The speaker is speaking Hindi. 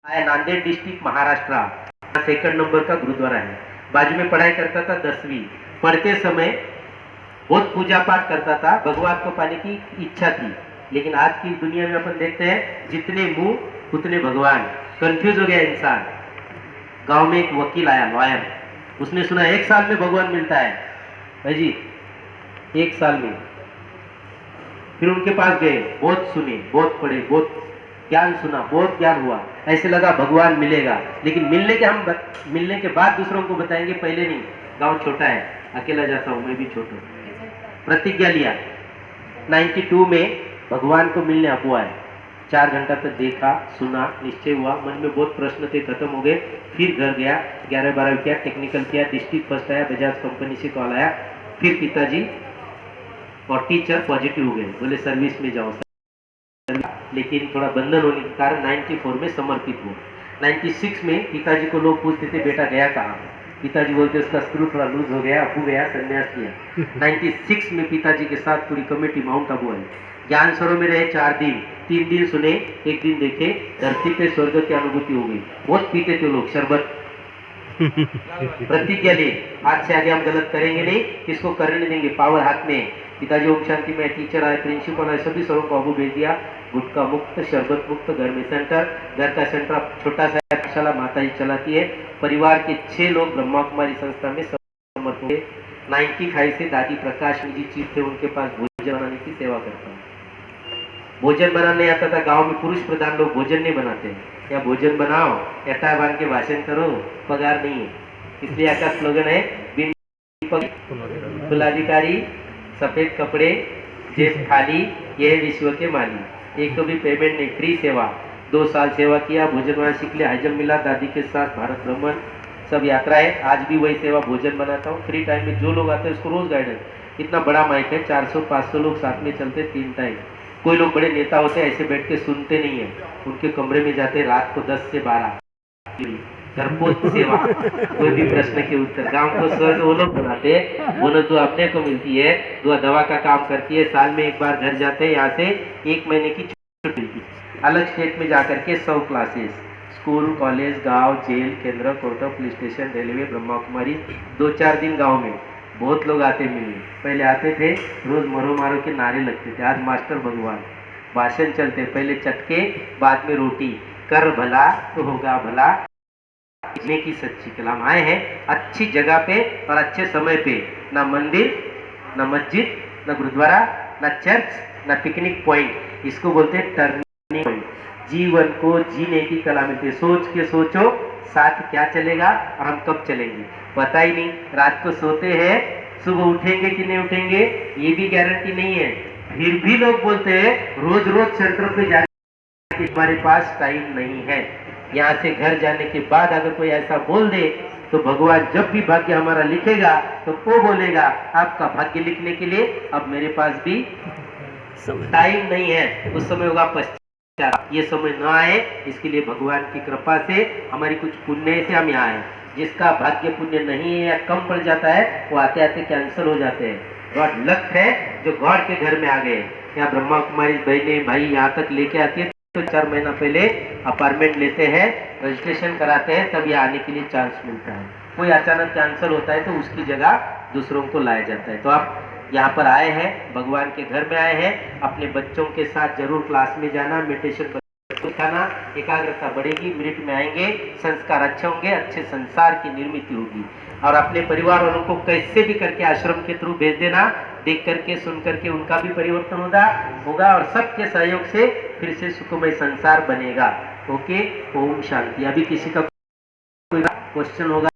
आया Nanded district Maharashtra, second number का गुरुद्वारा है। बाजू में पढ़ाई करता था 10वीं। पढ़ते समय बहुत पूजा पाठ करता था, भगवान को पाने की इच्छा थी। लेकिन आज की दुनिया में अपन देखते हैं जितने मुंह उतने भगवान, कंफ्यूज हो गया इंसान। गांव में एक वकील आया, लॉयर, उसने सुना 1 साल में भगवान मिलता है भाई जी, 1 साल में। फिर उनके पास गए, बहुत सुने, बहुत पढ़े, बहुत ज्ञान सुना, बहुत ज्ञान हुआ, ऐसे लगा भगवान मिलेगा। लेकिन मिलने के बाद दूसरों को बताएंगे, पहले नहीं। गांव छोटा है, अकेला जाता हूं, मैं भी छोटा। प्रतिज्ञा लिया, 92 में भगवान को मिलने अब हुआ है। 4 घंटा तक देखा, सुना, निश्चय हुआ, मन में बहुत प्रश्न थे, खत्म हो गए। फिर घर गया, 11-12 किया, टेक्निकल किया, डिस्ट्रिक्ट फर्स्ट आया, बजाज कंपनी से कॉल आया। फिर पिताजी और टीचर पॉजिटिव हो गए, बोले सर्विस में जाओ। लेकिन थोड़ा बंधन होने के कारण 94 में समर्पित हुआ। 96 में पिताजी को लोग पूछते थे बेटा गया कहाँ, पिताजी बोलते उसका स्क्रू थोड़ा लूज हो गया, अपू गया, संन्यास किया। 96 में पिताजी के साथ पूरी कमेटी माउंट आबू आई। ज्ञान सरोवर में रहे 4 दिन, 3 दिन सुने, 1 दिन देखे, धरती पे स्वर्ग की अनुभूति हो गई। बहुत पीते थे लोग शरबत। प्रतिज्ञा ली, आज से आगे हम गलत करेंगे नहीं, किसको करने नहीं देंगे, पावर हाथ में। पिताजी ओम शांति में, टीचर आए, प्रिंसिपल आए, सभी सबों को आबू भेज दिया। गुटखा मुक्त, शरबत मुक्त, घर में सेंटर, घर का सेंटर छोटा सा पाठशाला माता जी चलाती है। परिवार के 6 लोग ब्रह्मा कुमारी संस्था में समर्पित हुए। 95 से दादी प्रकाश जी चीफ थे, उनके पास भोजन बनाने की सेवा करता हूँ। भोजन बनाना नहीं आता था, गांव में पुरुष प्रधान लोग भोजन नहीं बनाते, या भोजन बनाओ, एटा बांध के भाषण करो, पगार नहीं है। इसलिए का स्लोगन है, बिन कुलाधिकारी, सफेद कपड़े, जेब खाली, यह विश्व के माली। एक तो भी पेमेंट नहीं, फ्री सेवा। 2 साल सेवा किया, भोजन बनाना सीख लिया, हजम मिला, दादी के साथ भारत भ्रमण, सब यात्रा है। आज भी वही सेवा, भोजन बनाता हूँ। फ्री टाइम में जो लोग आते हैं उसको रोज गाइडेंस। इतना बड़ा माइक है, 400-500 लोग साथ में चलते 3 टाइम। कोई लोग बड़े नेता होते हैं, ऐसे बैठ के सुनते नहीं है, उनके कमरे में जाते रात को 10 से 12 घरपोच सेवा, कोई भी प्रश्न के उत्तर। गांव को स्वर्ग वो लोग बनाते हैं, बोनस जो अपने को मिलती है, दवा का काम करती है, साल में 1 बार घर जाते हैं, यहाँ से 1 महीने की छुट्टी मिलती है। अलग स्टेट में जाकर के 100 क्लासेस, स्कूल, कॉलेज, गांव, जेल, केंद्र, court, police station, railway, Brahma Kumari. 2-4 दिन गांव में बहुत लोग आते मिलने। पहले आते थे, रोज मरो मारो के नारे लगते थे, आज मास्टर भगवान भाषण चलते, पहले चटके, बाद में रोटी। कर भला तो होगा भला, की सच्ची कलाम। आए हैं अच्छी जगह पे और अच्छे समय पे, ना मंदिर, ना मस्जिद, ना गुरुद्वारा, ना चर्च, ना पिकनिक पॉइंट, इसको बोलते हैं टर्निंग पॉइंट। जीवन को जीने की कला मिलती है। सोच के सोचो साथ क्या चलेगा और हम कब चलेंगे पता ही नहीं। रात को सोते हैं, सुबह उठेंगे कि नहीं उठेंगे ये भी गारंटी नहीं है। फिर भी लोग बोलते हैं रोज रोज सेंटर पे जाने के हमारे पास टाइम नहीं है। यहाँ से घर जाने के बाद अगर कोई ऐसा बोल दे तो भगवान जब भी भाग्य हमारा लिखेगा तो वो बोलेगा आपका भाग्य लिखने के लिए अब मेरे पास भी टाइम नहीं है, उस समय होगा पश्चात। ये समय न आए इसके लिए भगवान की कृपा से, हमारी कुछ पुण्य से हम यहाँ आए। जिसका भाग्य पुण्य नहीं है या कम पड़ जाता है वो आते आते कैंसिल हो जाते हैं। गॉड लक है जो गॉड के घर में आ गए। यहाँ ब्रह्मा कुमारी बहने भाई यहाँ तक लेके आती है तो 4 महीना पहले अपार्टमेंट लेते हैं, रजिस्ट्रेशन कराते हैं, तब यहाँ आने के लिए चांस मिलता है। कोई अचानक कैंसिल होता है तो उसकी जगह दूसरों को लाया जाता है। तो आप यहाँ पर आए हैं, भगवान के घर में आए हैं, अपने बच्चों के साथ जरूर क्लास में जाना, मेडिटेशन खाना, एकाग्रता बढ़ेगी, मेरिट में आएंगे, संस्कार अच्छे होंगे, अच्छे संसार की निर्मित होगी। और अपने परिवार वालों को कैसे भी करके आश्रम के थ्रू भेज देना, देख करके सुन करके उनका भी परिवर्तन होगा और सबके सहयोग से फिर से सुखमय संसार बनेगा। ओके, ओम शांति। अभी किसी का कोई क्वेश्चन होगा?